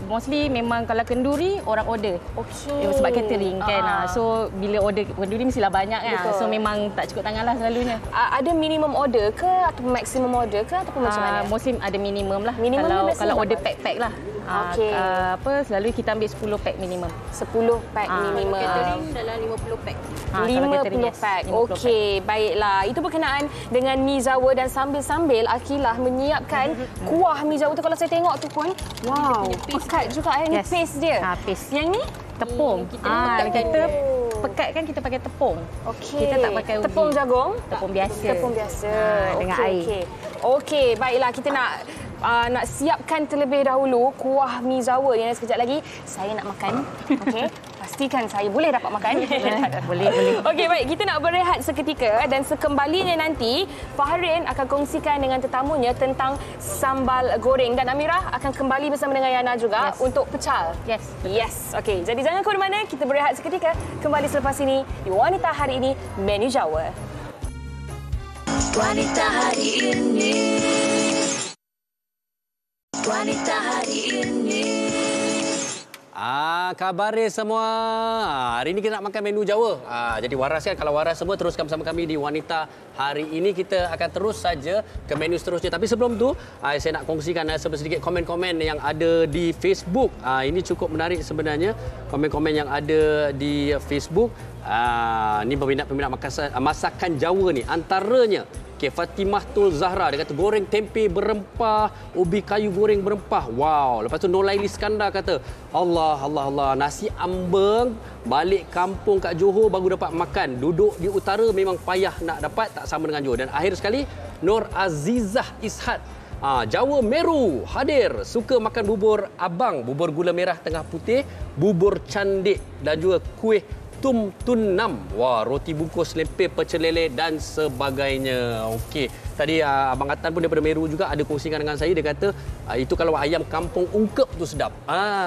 mostly memang kalau kenduri orang order. Okey. Sebab catering kan. So bila order kenduri mestilah banyak kan. So memang tak cukup tangan lah selalunya. Ada minimum order ke atau maximum order ke ataupun macam mana? Mostly ada minimum lah. Minimum kalau order pack-pack lah. Okey. Selalu kita ambil 10 pack minimum. 10 pack minimum. Catering dalam 50 pack. 50 pack. Okey, baiklah. Itu berkenaan dengan mi Jawa dan sambil-sambil Akilah menyiapkan kuah mi Jawa tu. Kalau saya tengok tu pun, wow, pekat juga ni paste dia. Paste. Yang ni tepung. Kita pekat kan kita pakai tepung. Okey. Kita tak pakai ubi. Tepung jagung? Tepung biasa. Tepung biasa. Dengan air. Okey, baiklah, kita nak siapkan terlebih dahulu kuah mi Jawa yang sekejap lagi saya nak makan. Okey. Pastikan saya boleh dapat makan. Boleh. Okey, baik. Kita nak berehat seketika dan sekembalinya nanti Faharin akan kongsikan dengan tetamunya tentang sambal goreng dan Amirah akan kembali bersama dengan Yana juga untuk pecal. Yes. Okey, jadi jangan ke mana-mana. Kita berehat seketika. Kembali selepas ini di Wanita Hari Ini Menu Jawa. Wanita Hari Ini. Wanita Hari Ini. Khabar semua. Hari ini kita nak makan menu Jawa. Jadi waras kan? Kalau waras semua, teruskan bersama kami di Wanita Hari Ini. Kita akan terus saja ke menu seterusnya. Tapi sebelum tu, saya nak kongsikan sedikit komen-komen yang ada di Facebook. Ini cukup menarik sebenarnya. Komen-komen yang ada di Facebook. Ini peminat-peminat masakan Jawa ni. Antaranya, Fatimah Tul Zahra, dia kata goreng tempe berempah, ubi kayu goreng berempah. Wow. Lepas tu Nolaili Iskandar kata, Allah, nasi ambeng balik kampung kat Johor baru dapat makan. Duduk di utara memang payah nak dapat, tak sama dengan Johor. Dan akhir sekali, Nur Azizah Ishad, Jawa Meru hadir, suka makan bubur abang, bubur gula merah tengah putih, bubur candik dan juga kuih tum tunam. Wah, roti bungkus, lemper, pecel lele dan sebagainya. Okey. Tadi Abang Atan pun daripada Meru juga ada kongsikan dengan saya. Dia kata itu kalau ayam kampung ungkep tu sedap.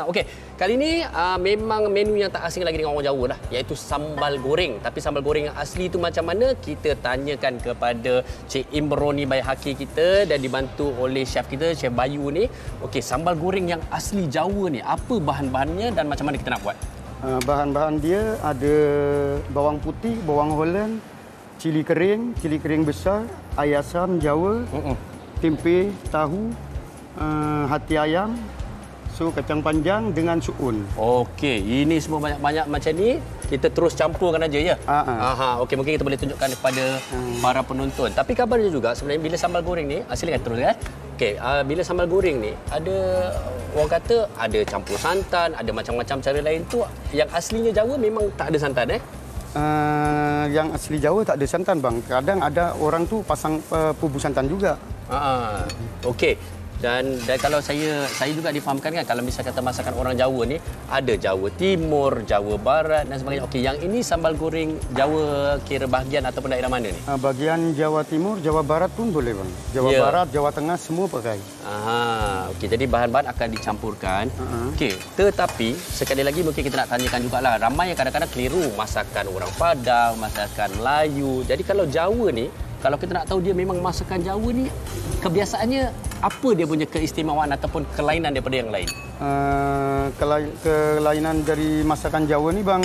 Okey. Kali ini memang menu yang tak asing lagi dengan orang Jawa dah, iaitu sambal goreng. Tapi sambal goreng yang asli itu macam mana? Kita tanyakan kepada Cik Imroni Baihaki kita dan dibantu oleh chef kita, Chef Bayu ni. Okey, sambal goreng yang asli Jawa ni, apa bahan-bahannya dan macam mana kita nak buat? Bahan-bahan dia ada bawang putih, bawang Holland, cili kering besar, air asam Jawa, tempe, tahu, hati ayam, kacang panjang dengan suun. Okey, ini semua banyak-banyak macam ni. Kita terus campurkan aja ya. Okey, mungkin kita boleh tunjukkan kepada para penonton. Tapi kabarnya juga sebenarnya bila sambal goreng ni, silakan terus kan. Okey, bila sambal goreng ni ada orang kata ada campur santan, ada macam-macam cara lain tu. Yang aslinya Jawa memang tak ada santan Yang asli Jawa tak ada santan bang. Kadang ada orang tu pasang bubur santan juga. Okey. Dan kalau saya juga difahamkan kan, kalau misalnya kata masakan orang Jawa ni, ada Jawa Timur, Jawa Barat dan sebagainya. Okey, yang ini sambal goreng Jawa kira bahagian ataupun daerah mana ni? Bahagian Jawa Timur, Jawa Barat pun boleh bang. Jawa Barat, Jawa Tengah semua pakai. Okey, jadi bahan-bahan akan dicampurkan. Okey, tetapi sekali lagi mungkin kita nak tanyakan jugalah, ramai yang kadang-kadang keliru masakan orang Padang, masakan Melayu. Jadi kalau Jawa ni, kalau kita nak tahu dia memang masakan Jawa ni, kebiasaannya apa dia punya keistimewaan ataupun kelainan daripada yang lain? Kelainan dari masakan Jawa ni bang,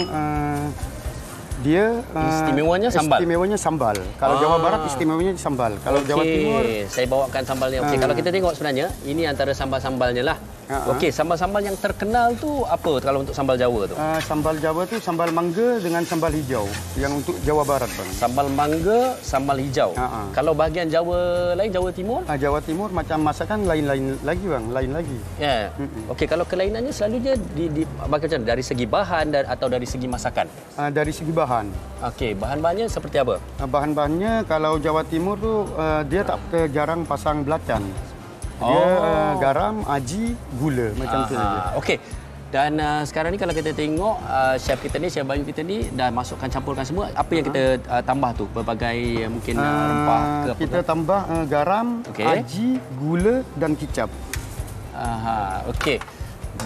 dia istimewanya sambal. Kalau Jawa Barat istimewanya sambal. Kalau Jawa Timur, saya bawakan sambalnya. Okey, kalau kita tengok sebenarnya ini antara sambal-sambalnya lah. Okey, sambal-sambal yang terkenal tu apa kalau untuk sambal Jawa tu? Sambal Jawa tu sambal mangga dengan sambal hijau yang untuk Jawa Barat bang. Sambal mangga, sambal hijau. Kalau bahagian Jawa lain, Jawa Timur? Jawa Timur macam masakan lain-lain lagi bang, lain lagi. Ya. Okey, kalau kelainannya selalunya macam dari segi bahan atau dari segi masakan? Dari segi bahan. Okey, bahan-bahannya seperti apa? Bahan-bahannya kalau Jawa Timur tu dia tak jarang pasang belacan. Dia garam, aji, gula macam tu saja. Okey. Dan sekarang ni kalau kita tengok chef kita ni, chef Bayu kita ni dah masukkan campurkan semua. Apa yang kita tambah tu? Berbagai mungkin rempah ke apa? Kita tambah garam, aji, gula dan kicap. Okey.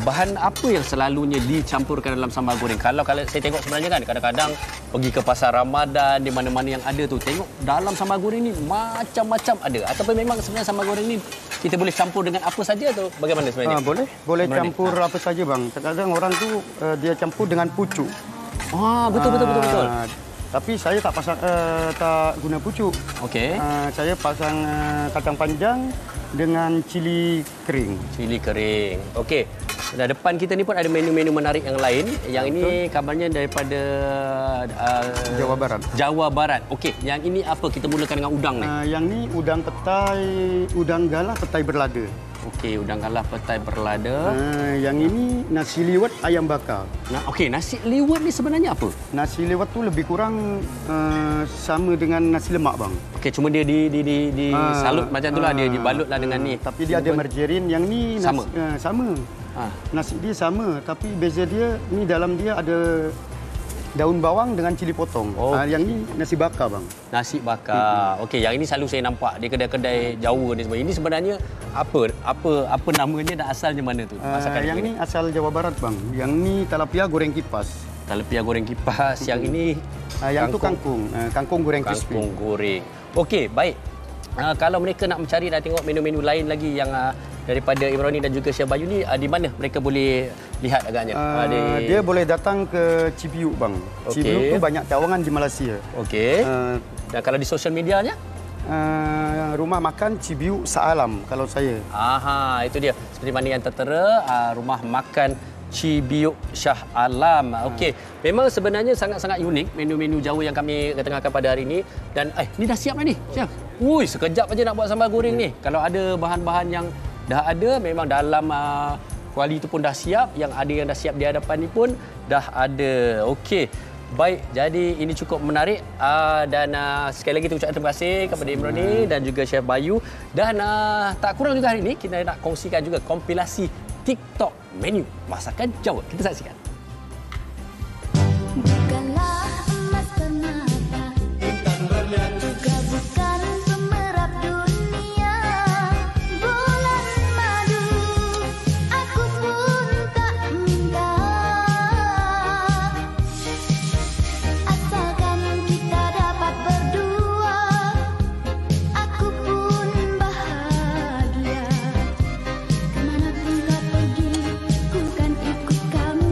Bahan apa yang selalunya dicampurkan dalam sambal goreng? Kalau saya tengok sebenarnya kan kadang-kadang pergi ke pasar Ramadan, di mana-mana yang ada tu, tengok dalam sambal goreng ni macam-macam ada. Ataupun memang sebenarnya sambal goreng ni kita boleh campur dengan apa saja atau bagaimana sebenarnya? Boleh campur apa saja bang. Kadang orang tu dia campur dengan pucuk. Betul. Tapi saya tak guna pucuk. Okey. Saya pasang kacang panjang dengan cili kering. Cili kering. Okey. Dan depan kita ni pun ada menu-menu menarik yang lain. Yang ini kabarnya daripada Jawa Barat. Jawa Barat. Okey, yang ini apa? Kita mulakan dengan udang ni. Yang ni udang galah petai berlada. Okey, udang galah petai berlada. Yang ini nasi liwet ayam bakar. Okey, nasi liwet ni sebenarnya apa? Nasi liwet tu lebih kurang sama dengan nasi lemak bang. Okey, cuma dia di salut macam itulah, dia dibalutlah dengan ni. Tapi dia ada margarin. Yang ni sama. Nasi dia sama, tapi beza dia ni dalam dia ada daun bawang dengan cili potong. Yang ni nasi bakar bang. Nasi bakar. Okey, yang ini selalu saya nampak di kedai-kedai Jawa ni semua. Ini sebenarnya apa namanya dan asalnya mana tu? Masakan yang ni asal Jawa Barat bang. Yang ni talapia goreng kipas. Talapia goreng kipas. Yang ini yang tu kangkung. Kangkung goreng crispy. Kangkung goreng. Okey, baik. Kalau mereka nak mencari dan tengok menu-menu lain lagi yang daripada Imroni dan juga Chef Bayu ni, di mana mereka boleh lihat agaknya? Dia boleh datang ke Cibiuk bang. Cibiuk tu banyak cawangan di Malaysia. Okey. Dan kalau di sosial medianya? Rumah makan Cibiuk Shah Alam kalau saya. Itu dia. Seperti mana yang tertera, rumah makan Cibiuk Shah Alam. Okey, memang sebenarnya sangat-sangat unik menu-menu Jawa yang kami ketengahkan pada hari ini. Dan ni dah siap dah ni, Chef. Sekejap aja nak buat sambal goreng ni. Kalau ada bahan-bahan yang dah ada, memang dalam kuali itu pun dah siap. Yang ada yang dah siap di hadapan ni pun dah ada. Okey. Baik, jadi ini cukup menarik dan sekali lagi ucapkan terima kasih kepada Imroni dan juga Chef Bayu. Dan tak kurang juga hari ini kita nak kongsikan juga kompilasi TikTok menu masakan Jawa. Kita saksikan. Bukanlah emas permata, juga bukan pemerap dunia, bulan madu, aku pun tak minta. Asalkan kita dapat berdua, aku pun bahagia. Kemanapun kau pergi, ku kan ikut kamu.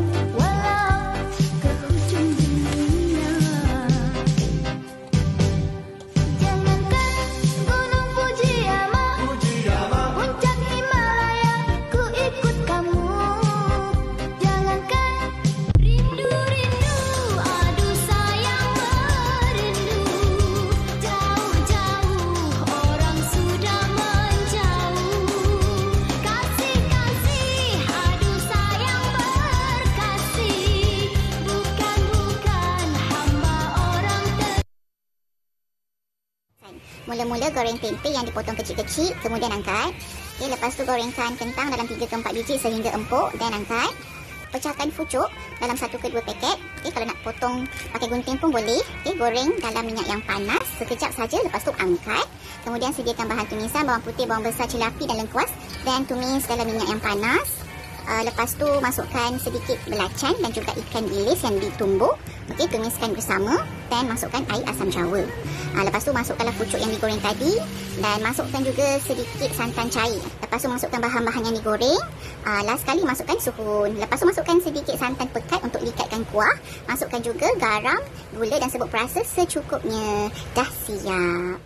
mula goreng tempe yang dipotong kecil-kecil, kemudian angkat. Okey, lepas tu gorengkan kentang dalam 3 ke 4 biji sehingga empuk dan angkat. Pecahkan fucuk dalam 1 ke 2 paket. Okey, kalau nak potong pakai gunting pun boleh. Okey, goreng dalam minyak yang panas sekejap saja, lepas tu angkat. Kemudian sediakan bahan tumisan, bawang putih, bawang besar, cili api dan lengkuas dan tumis dalam minyak yang panas. Lepas tu masukkan sedikit belacan dan juga ikan bilis yang ditumbuk. Okey, tumiskan bersama dan masukkan air asam jawa. Lepas tu masukkanlah pucuk yang digoreng tadi dan masukkan juga sedikit santan cair. Lepas tu masukkan bahan-bahan yang digoreng. Last sekali masukkan suhun. Lepas tu masukkan sedikit santan pekat untuk likatkan kuah. Masukkan juga garam, gula dan serbuk perasa secukupnya. Dah siap.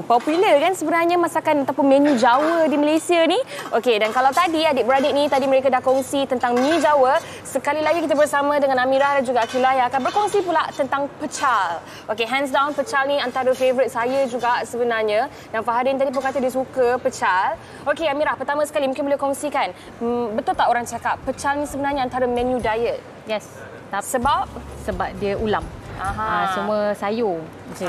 Popular kan sebenarnya masakan ataupun menu Jawa di Malaysia ni. Okey, dan kalau tadi adik-beradik ni tadi mereka dah kongsi tentang mi Jawa, sekali lagi kita bersama dengan Amirah dan juga Akilah yang akan berkongsi pula tentang pecal. Okey, hands down pecal ni antara favourite saya juga sebenarnya. Dan Fahadin tadi pun kata dia suka pecal. Okey, Amirah, pertama sekali mungkin boleh kongsikan, betul tak orang cakap pecal ni sebenarnya antara menu diet? Yes. Sebab dia ulam. Semua sayur je.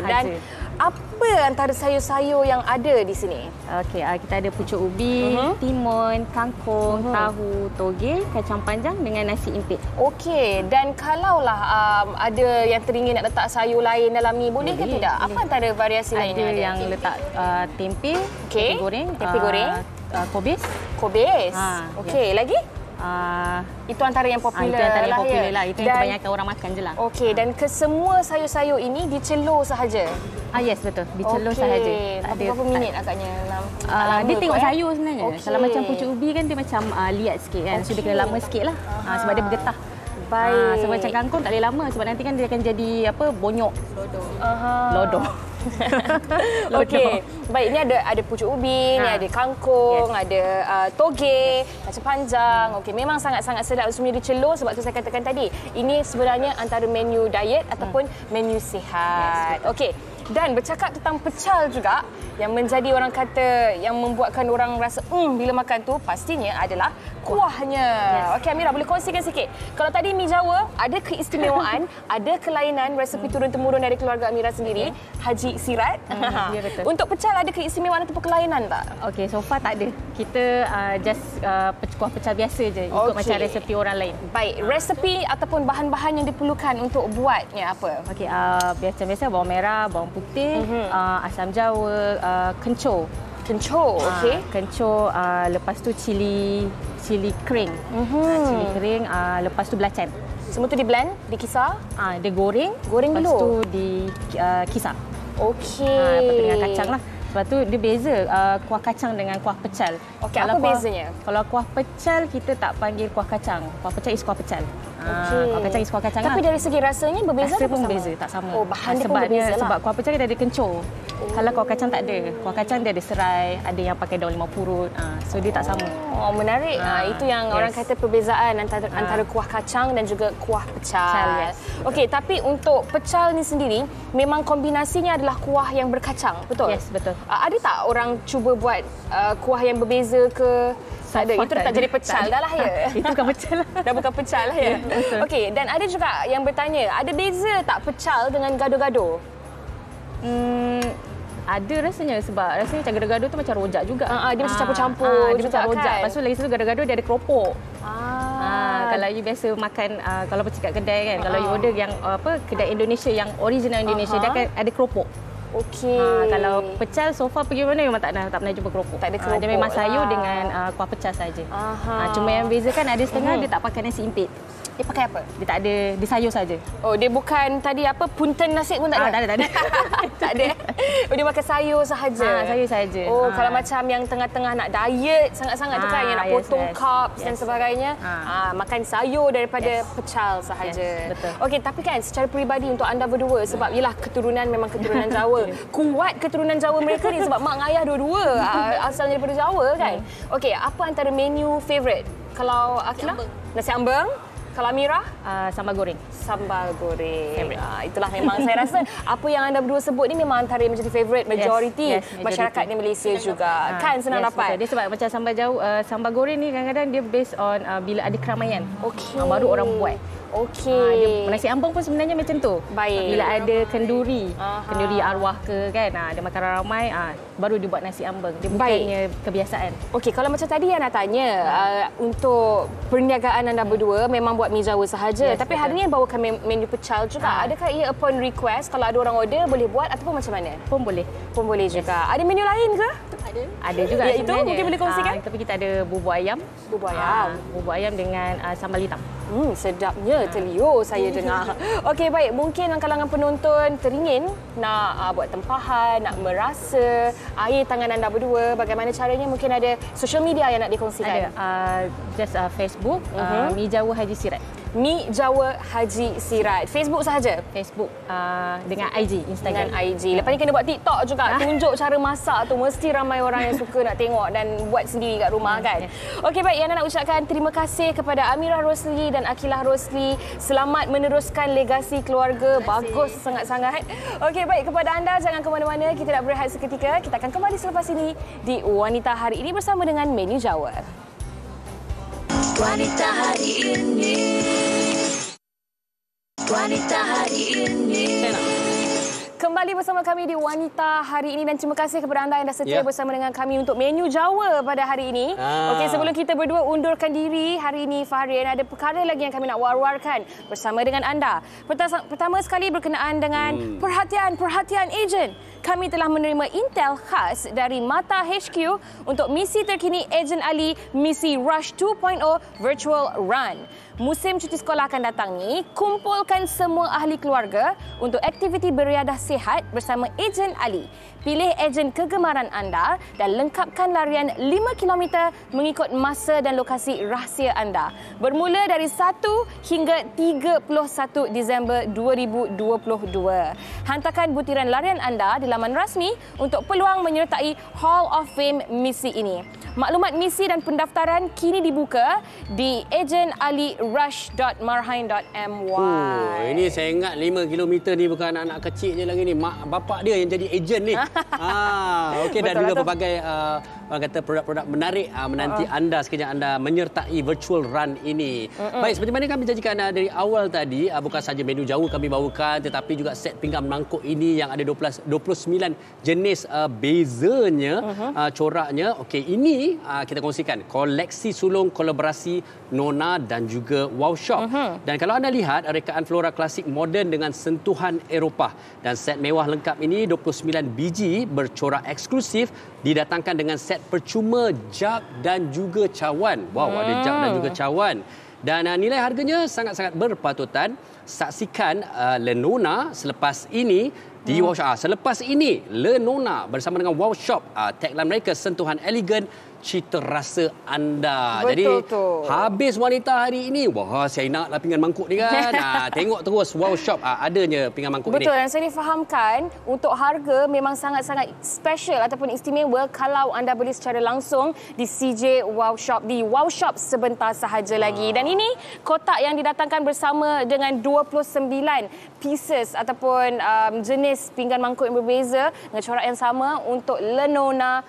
Dan apa antara sayur-sayur yang ada di sini? Okey, kita ada pucuk ubi, timun, kangkung, tahu, toge, kacang panjang dengan nasi impit. Okey, dan kalaulah ada yang teringin nak letak sayur lain dalam mi, boleh ke tidak? Apa antara variasi lain yang ada? Ada yang letak tempe, tempe goreng, kobis. Okey, lagi? Itu antara yang popular lah. Itu yang kebanyakan orang makan je lah. Okey, dan kesemua sayur-sayur ini dicelur sahaja? Yes, betul. Dicelur sahaja. Berapa minit agaknya? Dia tengok sayur sebenarnya. Kalau macam pucuk ubi kan dia macam liat sikit kan. So dia kena lama sikit lah. Sebab dia bergetah. Baik. Sebab macam kangkung tak boleh lama sebab nanti kan dia akan jadi bonyok. Lodoh. Okey. Baik, ni ada pucuk ubi, ni ada kangkung, ada toge, kacang panjang. Okey, memang sangat-sangat sedap semuanya dicelur sebab tu saya katakan tadi. Ini sebenarnya antara menu diet ataupun menu sihat. Okey. Dan bercakap tentang pecal juga yang menjadi orang kata yang membuatkan orang rasa bila makan tu pastinya adalah kuahnya. Okey, Amirah boleh kongsikan sikit. Kalau tadi mi Jawa ada keistimewaan, ada kelainan resepi turun-temurun dari keluarga Amirah sendiri, Haji Sirat. Ya, betul. Untuk pecal ada keistimewaan ataupun kelainan tak? Okey, so far tak ada. Kita just kuah pecal biasa je, ikut macam resepi orang lain. Baik, resepi ataupun bahan-bahan yang diperlukan untuk buatnya apa? Okey, biasa-biasa bawang merah, bawang putih, asam jawa, kencur. Okey. Kencur, lepas tu cili kering. Cili kering, lepas tu belacan. Semua tu di blend, dikisar? Dia goreng dulu. Lepas tu dikisar. Okey. Lepas tu dengan kacang lah. Sebab tu dia beza kuah kacang dengan kuah pecal. Okey, apa bezanya? Kalau kuah pecal kita tak panggil kuah kacang. Kuah pecal is kuah pecal. Kuah kacang is kuah kacang. Tapi dari segi rasanya berbeza atau pun berbeza, tak sama. Bahan dia pun berbeza lah. Sebab kuah pecal kita ada kencur. Kalau kuah kacang tak ada. Kuah kacang dia ada serai, ada yang pakai daun limau purut. So dia tak sama. Menarik. Itu yang orang kata perbezaan antara kuah kacang dan juga kuah pecal. Okey, tapi untuk pecal ni sendiri memang kombinasinya adalah kuah yang berkacang, betul? Yes, betul. Ada tak orang cuba buat kuah yang berbeza ke? Tak ada. Itu dah tak jadi pecal dah lah ya. Itu bukan pecal lah. Dah bukan pecal lah ya. Okey, dan ada juga yang bertanya, ada beza tak pecal dengan gado-gado? Ada rasanya sebab rasanya macam gado-gado tu macam rojak juga. Dia macam campur-campur dia macam rojak. Lepas tu lagi satu gado-gado dia ada keropok. Kalau you biasa makan kalau pergi kat kedai kan, kalau you order yang kedai Indonesia yang original Indonesia dia akan ada keropok. Okey. Kalau pecal so far pergi mana memang tak pernah jumpa keropok. Tak ada keropok. Dia memang sayur dengan kuah pecal saja. Cuma yang bezakan ada setengah dia tak pakai nasi impit. Dia pakai apa? Dia tak ada, dia sayur saja. Dia bukan tadi punten nasi pun tak ada? Tak ada. Tak ada. Dia makan sayur sahaja. Sayur saja. Kalau macam yang tengah-tengah nak diet sangat-sangat tu kan, yang nak potong carbs dan sebagainya, makan sayur daripada pecal sahaja. Betul. Okey, tapi kan secara peribadi untuk anda berdua, sebab ialah keturunan memang keturunan Jawa. Kuat keturunan Jawa mereka ni sebab mak ayah dua-dua asalnya daripada Jawa kan. Okey, apa antara menu favourite? Kalau Akilah? Nasi ambeng. Kalau Amirah? Sambal goreng. sambal goreng. Itulah memang saya rasa apa yang anda berdua sebut ni memang antara yang menjadi favourite majoriti masyarakat di Malaysia juga. Kan senang dapat. Dia sebab macam sambal goreng ni kadang-kadang dia based on bila ada keramaian. Baru orang buat. Nasi ambeng pun sebenarnya macam tu. Bila ada kenduri arwah ke kan, ada makan ramai, baru dia buat nasi ambeng. Dia bukannya kebiasaan. Okey, kalau macam tadi yang nak tanya, untuk perniagaan anda berdua memang buat mi Jawa sahaja, tapi hari ni bawakan menu pecel juga. Adakah ia upon request, kalau ada orang order boleh buat ataupun macam mana? Pun boleh. Pun boleh juga. Ada menu lain ke? Ada juga sebenarnya. Itu mungkin boleh kongsikan? Tapi kita ada bubur ayam. Bubur ayam dengan sambal hitam. Sedapnya terliur saya dengar. Okey, baik. Mungkin kalangan penonton teringin nak buat tempahan, nak merasa air tangan anda berdua. Bagaimana caranya? Mungkin ada social media yang nak dikongsikan? Ada. Just Facebook, Mi Jawa Haji Sirat. Mi Jawa Haji Sirat. Facebook sahaja? Facebook dengan IG, Instagram. Dengan IG. Lepas ni kena buat TikTok juga. Tunjuk cara masak tu. Mesti ramai orang yang suka nak tengok dan buat sendiri kat rumah kan. Okey, baik. Yang nak ucapkan terima kasih kepada Amirah Rosli dan Akilah Rosli. Selamat meneruskan legasi keluarga. Bagus sangat-sangat. Okey, baik. Kepada anda, jangan ke mana-mana. Kita nak berehat seketika. Kita akan kembali selepas ini di Wanita Hari Ini bersama dengan Menu Jawa. Wanita Hari Ini. Wanita Hari Ini. Kembali bersama kami di Wanita Hari Ini dan terima kasih kepada anda yang dah setia bersama dengan kami untuk menu Jawa pada hari ini. Okey, sebelum kita berdua undurkan diri hari ini, Fahrin, ada perkara lagi yang kami nak war-warkan bersama dengan anda. Pertama sekali berkenaan dengan perhatian ejen. Kami telah menerima intel khas dari Mata HQ untuk misi terkini Ejen Ali Misi Rush 2.0 Virtual Run. Musim cuti sekolah akan datang ni, kumpulkan semua ahli keluarga untuk aktiviti beriadah sihat bersama Ejen Ali. Pilih ejen kegemaran anda dan lengkapkan larian 5 km mengikut masa dan lokasi rahsia anda. Bermula dari 1 hingga 31 Disember 2022. Hantarkan butiran larian anda di laman rasmi untuk peluang menyertai Hall of Fame misi ini. Maklumat misi dan pendaftaran kini dibuka di ejenalirush.marhain.my. Ini saya ingat 5 km ni bukan anak-anak kecil je lagi ni. Mak bapak dia yang jadi ejen ni. Okey, dan juga pelbagai kata produk-produk menarik menanti anda sekejap anda menyertai virtual run ini. Baik, seperti mana kami janjikan dari awal tadi, bukan saja menu Jawa kami bawakan tetapi juga set pinggan mangkuk ini yang ada 29 jenis bezanya coraknya. Okey, ini kita kongsikan koleksi sulung kolaborasi Nona dan juga Wow Shop. Dan kalau anda lihat rekaan flora klasik moden dengan sentuhan Eropah dan set mewah lengkap ini 29 biji bercorak eksklusif didatangkan dengan set percuma jug dan juga cawan. Wow, ada jug dan juga cawan. Dan nilai harganya sangat-sangat berpatutan. Saksikan Lenona selepas ini di Wow Shop. Selepas ini Lenona bersama dengan Wow Shop. Tagline mereka sentuhan elegan cita rasa anda. Betul, jadi tu. Habis wanita hari ini, wah saya naklah pinggan mangkuk ni kan. Tengok terus Wow Shop adanya pinggan mangkuk Betul, ni. dan saya difahamkan untuk harga memang sangat-sangat special ataupun istimewa kalau anda beli secara langsung di CJ Wow Shop, di Wow Shop sebentar sahaja lagi. Dan ini kotak yang didatangkan bersama dengan 29 pieces ataupun jenis pinggan mangkuk yang berbeza dengan corak yang sama untuk Lenona,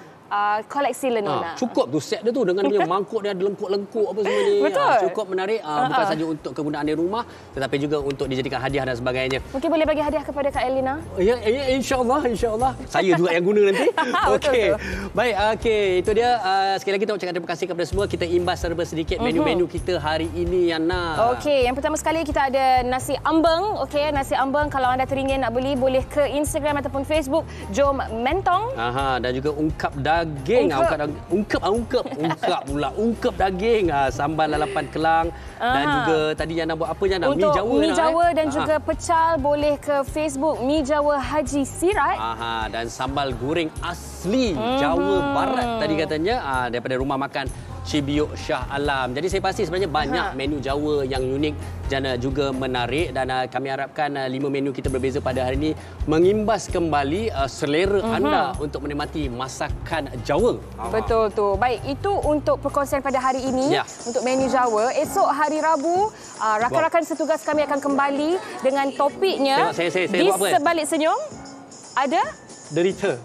koleksi Lenona. Cukup tu set dia tu dengan dia mangkuk dia ada lengkuk-lengkuk apa semua ni. Betul. Cukup menarik, bukan saja untuk kegunaan di rumah tetapi juga untuk dijadikan hadiah dan sebagainya. Mungkin boleh bagi hadiah kepada Kak Elina? Ya, insya-Allah. Saya juga yang guna nanti. Okey. Baik, okey, itu dia. Sekali lagi kita ucapkan terima kasih kepada semua. Kita imbas serba sedikit menu-menu kita hari ini, Yana. Okey, yang pertama sekali kita ada nasi ambeng. Okey, nasi ambeng kalau anda teringin nak beli boleh ke Instagram ataupun Facebook Jom Mentong. Dan juga ungkap daging. Ungkap daging, sambal lalapan kelang dan juga tadi yang nak buat apa yang nak untuk mi Jawa dan juga juga pecal boleh ke Facebook Mi Jawa Haji Sirat. Dan sambal goreng asli Jawa Barat tadi katanya daripada rumah makan Cibiuk Shah Alam. Jadi saya pasti sebenarnya banyak menu Jawa yang unik dan juga menarik, dan kami harapkan 5 menu kita berbeza pada hari ini mengimbas kembali selera anda untuk menikmati masakan Jawa. Betul tu. Baik, itu untuk perkongsian pada hari ini untuk menu Jawa. Esok hari Rabu, rakan-rakan setugas kami akan kembali dengan topiknya. Saya di sebalik senyum ada derita.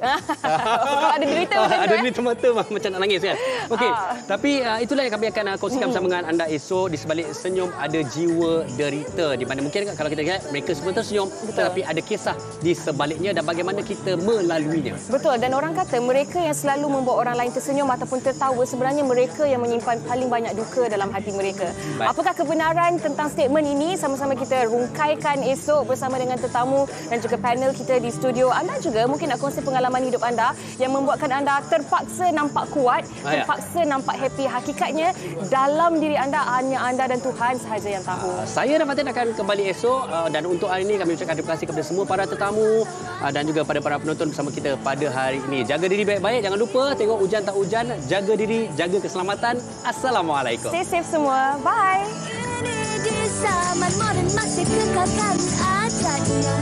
Ada derita macam tu. Ada derita mata macam nak nangis kan. Okey, tapi itulah yang kami akan kongsikan bersama dengan anda esok. Di sebalik senyum ada jiwa derita, di mana mungkin kalau kita lihat mereka semua tersenyum, tetapi ada kisah di sebaliknya dan bagaimana kita melaluinya. Betul, dan orang kata mereka yang selalu membuat orang lain tersenyum ataupun tertawa, sebenarnya mereka yang menyimpan paling banyak duka dalam hati mereka. Apakah kebenaran tentang statement ini? Sama-sama kita rungkaikan esok bersama dengan tetamu dan juga panel kita di studio. Anda juga mungkin nak kongsi pengalaman hidup anda yang membuatkan anda terpaksa nampak kuat, terpaksa nampak happy. Hakikatnya dalam diri anda hanya anda dan Tuhan sahaja yang tahu. Saya dan Fatin akan kembali esok, dan untuk hari ini kami ucapkan terima kasih kepada semua para tetamu dan juga pada para penonton bersama kita pada hari ini. Jaga diri baik-baik, jangan lupa tengok hujan tak hujan, jaga diri, jaga keselamatan. Assalamualaikum. Stay safe semua. Bye. Di zaman moden masih kekalkan adatnya,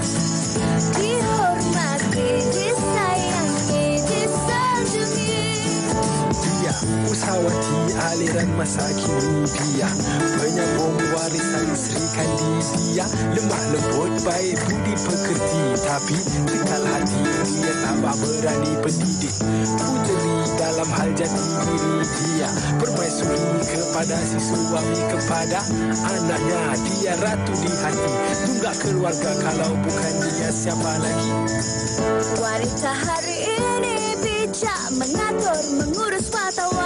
dihormati, disayangi, disanjungi. Dia usahawati aliran masa kini, dia penyambung warisan Sri Kandidia. Lemah lembut baik budi pekerti, tapi tegal hati dia tambah berani pendidik. Puteri dalam hal jati diri dia, permaisuri kepada si suami, kepada anaknya. Dia ratu di hati, tunggak keluarga, kalau bukan dia siapa lagi? Wanita hari ini bijak mengatur, mengurus fatwa.